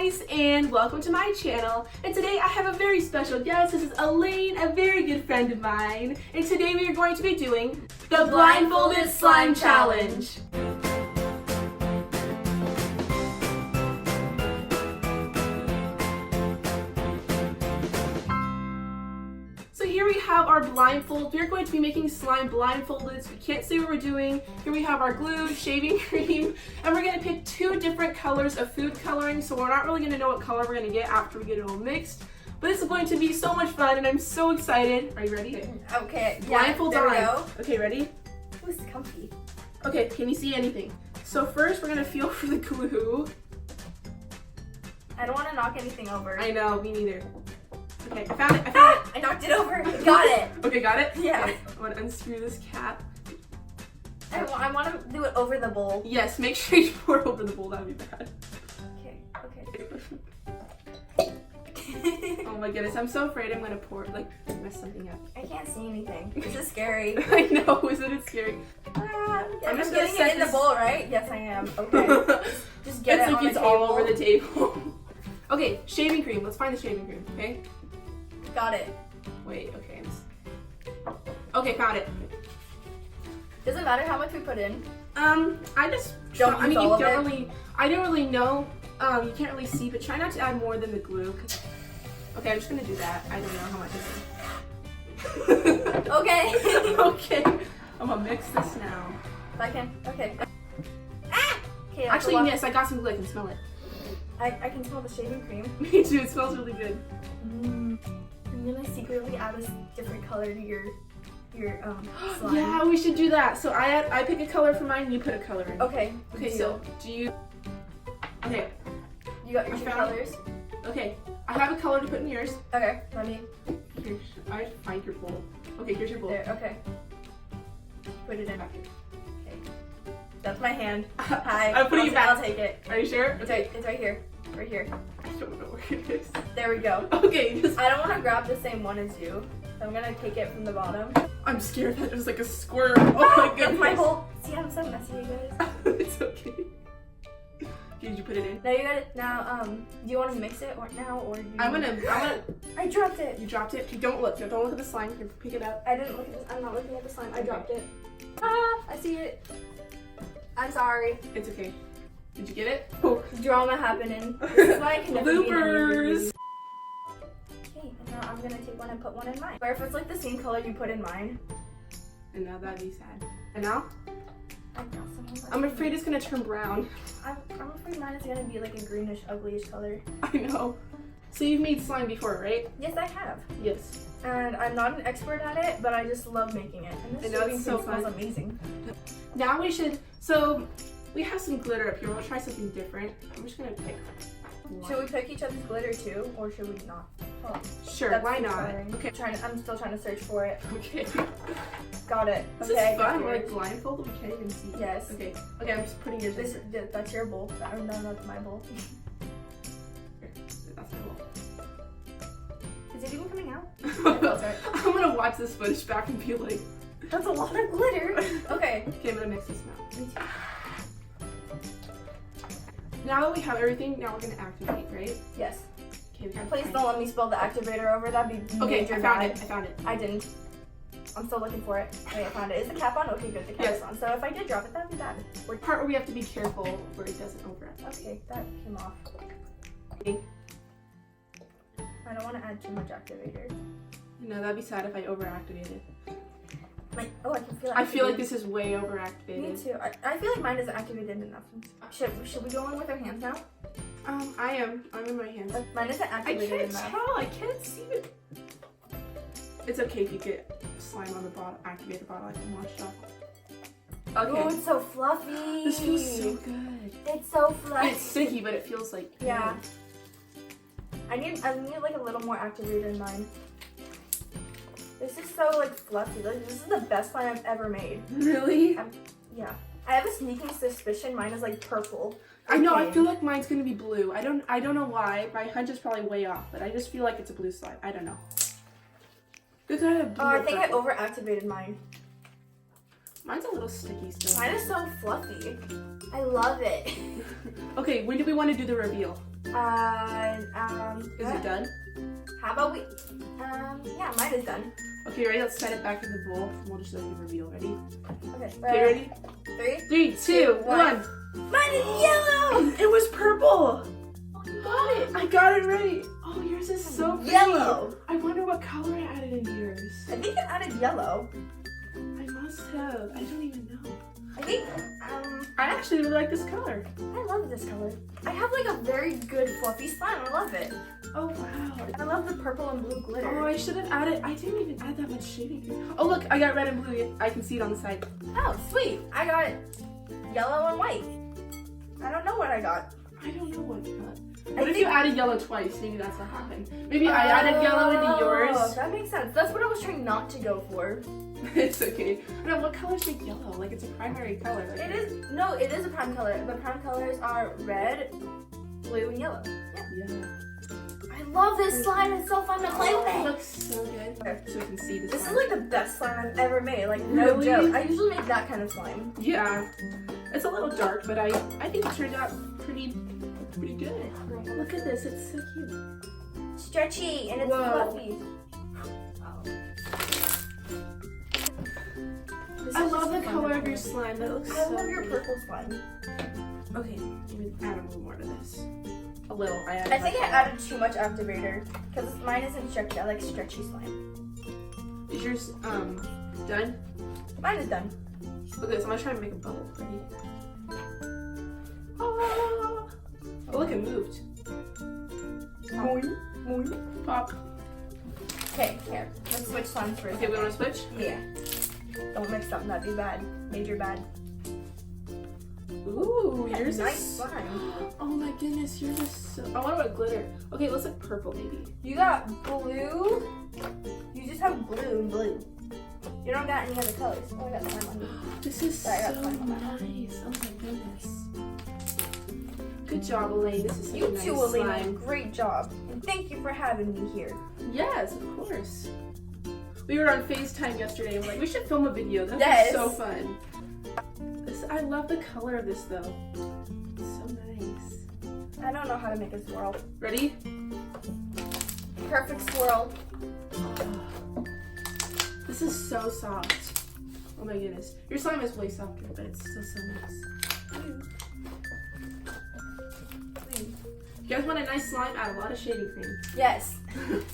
guys, and welcome to my channel. And today I have a very special guest. This is Alina, a very good friend of mine. And today we are going to be doing the Blindfolded Slime Challenge. So here we have our blindfold. We're going to be making slime blindfolded, so we can't see what we're doing. Here we have our glue, shaving cream, and we're going to pick two different colors of food coloring, so we're not really going to know what color we're going to get after we get it all mixed. But this is going to be so much fun, and I'm so excited. Are you ready? Okay. Blindfold there we on. go. Okay, ready? Ooh, it's comfy. Okay, can you see anything? So first we're going to feel for the glue. I don't want to knock anything over. I know, me neither. Okay, I found it. I knocked it over. Got it. Okay, got it? Yeah. Okay, I want to unscrew this cap. I want to do it over the bowl. Yes, make sure you pour it over the bowl. That would be bad. Okay. Oh my goodness, I'm so afraid I'm going to mess something up. I can't see anything. This is scary. I know, isn't it scary? I'm just getting it in the bowl, right? Yes, I am. Okay. Just get it on the it's table. all over the table. Okay, shaving cream. Let's find the shaving cream, okay? Got it. Wait, okay. Okay, found it. Does it matter how much we put in? I just Don't I mean, use you all of don't it? really. I don't really know. You can't really see, but try not to add more than the glue. Okay, I'm just gonna do that. I don't know how much it is. Okay. Okay. I'm gonna mix this now. If I can. Okay. Ah! Okay. Actually, yes, I got some glue. I can smell it. I can smell the shaving cream. Me too. It smells really good. I'm gonna secretly add a different color to your slime. Yeah, we should do that. So I pick a color for mine, you put a color in. Okay. Okay, deal. so do you... Okay. You got your two colors? Okay. I have a color to put in yours. Okay, let me... Here, I find your bowl. Okay, here's your bowl. There, okay. Put it in. Okay. That's my hand. Hi. I'm putting it back. I'll take it. Are you sure? It's right here. Right here. I don't know where it is. There we go. Okay, just... I don't want to grab the same one as you. So I'm gonna take it from the bottom. I'm scared that there's like a squirrel. Oh my goodness. That's my bowl. See, I'm so messy, you guys. It's okay. Did you put it in? Now you got it. Now, do you want to mix it or do you... I'm gonna... I dropped it. You dropped it? Don't look. Don't look at the slime. Here, pick it up. I didn't look at this. I'm not looking at the slime. I dropped it. Ah, I see it. I'm sorry. It's okay. Did you get it? Oh. Drama happening. This is why I can never be in any Bloopers! review. Okay, and now I'm gonna take one and put one in mine. Or if it's like the same color you put in mine. And now that'd be sad. And now? I'm afraid it's gonna turn brown. I'm afraid mine is gonna be like a greenish, uglyish color. I know. So you've made slime before, right? Yes, I have. Yes. And I'm not an expert at it, but I just love making it. And this I know, it's so smells fun. amazing. Now we should, so we have some glitter up here. We'll try something different. I'm just gonna pick one. Should we pick each other's glitter too, or should we not? Oh, Sure, why not? coloring. Okay. I'm still trying to search for it. Okay. Got it. This Okay, is I got fun. We're like yours. blindfolded. We can't even see. Yes. Okay. Okay, I'm just putting yours in. That's your bowl. No, that's my bowl. Here. That's my bowl. Is it even coming out? I'm gonna watch this footage back and be like, That's a lot of glitter. Okay. okay, I'm gonna mix this now. Me too. Now that we have everything, now we're gonna activate, right? Yes. Okay, we got Please don't let me spill the activator over. That'd be Okay, major I found bad. it. I found it. I didn't. I'm still looking for it. Wait, I found it. Is the cap on? Okay, good. The cap Yes. is on. So if I did drop it, that'd be bad. We're part where we have to be careful where it doesn't overlap. Okay, that came off. I don't want to add too much activator. No, that'd be sad if I overactivated. Oh, I can feel it. I feel like this is way overactivated. Me too. I feel like mine isn't activated enough. Should we go in with our hands now? I am. I'm in my hands. Mine isn't I activated can't enough. tell. I can't see it. It's okay if you get slime on the bottom, activated bottle. I can wash it off. Okay. Oh, it's so fluffy. This feels so good. It's so fluffy. It's sticky, but it feels like Yeah. I need like a little more activator in mine. This is so like fluffy. Like, this is the best slime I've ever made. Really? Yeah. I have a sneaking suspicion mine is like purple. I know. I feel like mine's gonna be blue. I don't know why. My hunch is probably way off, but I just feel like it's a blue slime. I don't know. It's kind of blue. Oh, I or think I purple. overactivated mine. Mine's a little sticky still. Mine is so fluffy. I love it. Okay, when do we want to do the reveal? Is it done? How about we, yeah, mine is done. Okay, ready? Let's set it back in the bowl. We'll just let you reveal. Ready? Okay, Okay, ready? 3, 2, 1. Mine is yellow! It was purple! Oh, you got it! I got it right! Oh, yours is so pretty. Yellow! I wonder what color I added in yours. I think it added yellow. I must have. I don't even know. I think, I actually really like this color. I love this color. I have like a very good fluffy slime. I love it. Oh, wow. I love the purple and blue glitter. Oh, I should have added. I didn't even add that much shaving cream. Oh, look, I got red and blue. I can see it on the side. Oh, sweet. I got yellow and white. I don't know what I got. I don't know what you got. What if you added yellow twice? Maybe that's what happened. Maybe I added yellow into yours. That makes sense. That's what I was trying not to go for. It's okay. No, what colors make yellow? Like it's a primary color. Like it is. No, it is a prime color. The prime colors are red, blue, and yellow. Yeah. I love this slime. It's so fun to play with. It looks so good. So you can see this. This is like the best slime I've ever made. Like no Really? joke. I usually make that kind of slime. Yeah. It's a little dark, but I think it turned out pretty good. Look at this. It's so cute. Stretchy and it's Whoa. fluffy. I love the color of your slime. That looks I so love your good. purple slime. Okay, let me add a little more to this. A little. I I think I added too much activator because mine isn't stretchy. I like stretchy slime. Is yours done? Mine is done. Okay, so I'm gonna try and make a bubble. Ready? Oh, look, it moved. Pop. Okay, here. Let's switch slimes for a Okay, we second. want to switch? Yeah. Don't mix something that'd be bad. Major bad. Ooh, yours Nice is slime. Oh my goodness, yours is so. I wonder what glitter. Okay, let's like purple maybe. You got blue. You just have blue and blue. You don't got any other colors. Oh, I got slime on you. This is so Sorry, I got slime on my hand. nice. Oh my goodness. Good job, Elaine. This is such a You nice too, Alina. slime. Great job. And thank you for having me here. Yes, of course. We were on FaceTime yesterday and we're like, we should film a video. That Yes. was so fun. I love the color of this though. It's so nice. I don't know how to make a swirl. Ready? Perfect swirl. This is so soft. Oh my goodness. Your slime is way softer, but it's still so nice. You guys want a nice slime? Add a lot of shaving cream. Yes,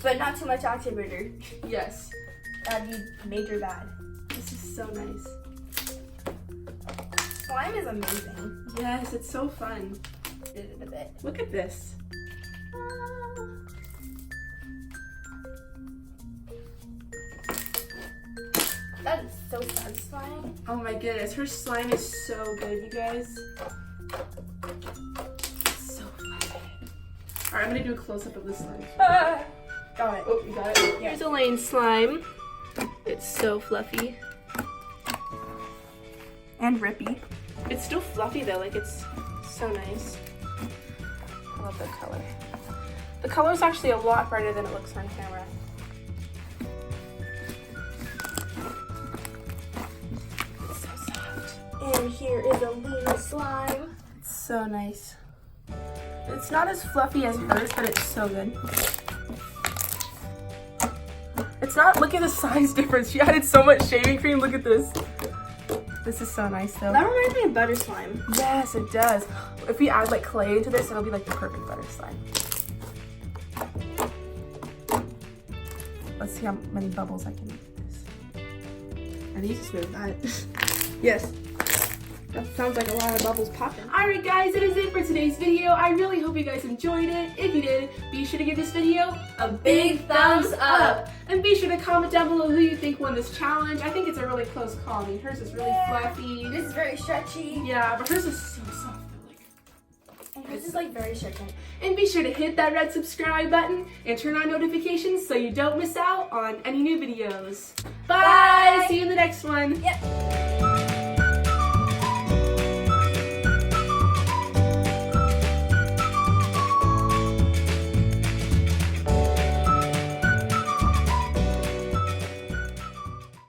but not too much activator. Yes. That'd be major bad. This is so nice. Slime is amazing. Yes, it's so fun. Did it a bit. Look at this. That is so satisfying. Oh my goodness, her slime is so good, you guys. It's so fun. Alright, I'm gonna do a close-up of the slime. Got it. Oh, you got it? Here's Elaine's slime. It's so fluffy. And rippy. It's still fluffy though, like it's so nice. I love the color. The color is actually a lot brighter than it looks on camera. It's so soft. And here is Alina slime. It's so nice. It's not as fluffy as hers, but it's so good. It's not, look at the size difference. She added so much shaving cream. Look at this. This is so nice though. That reminds me of butter slime. Yes, it does. If we add like clay into this, it'll be like the perfect butter slime. Let's see how many bubbles I can make with this. Are these just really bad? Yes. That sounds like a lot of bubbles popping. Alright guys, that is it for today's video. I really hope you guys enjoyed it. If you did, be sure to give this video a big thumbs up. And be sure to comment down below who you think won this challenge. I think it's a really close call. I mean, hers is really fluffy. This is very stretchy. Yeah, but hers is so soft though. And this is like very stretchy. And be sure to hit that red subscribe button and turn on notifications so you don't miss out on any new videos. Bye! See you in the next one. Yep.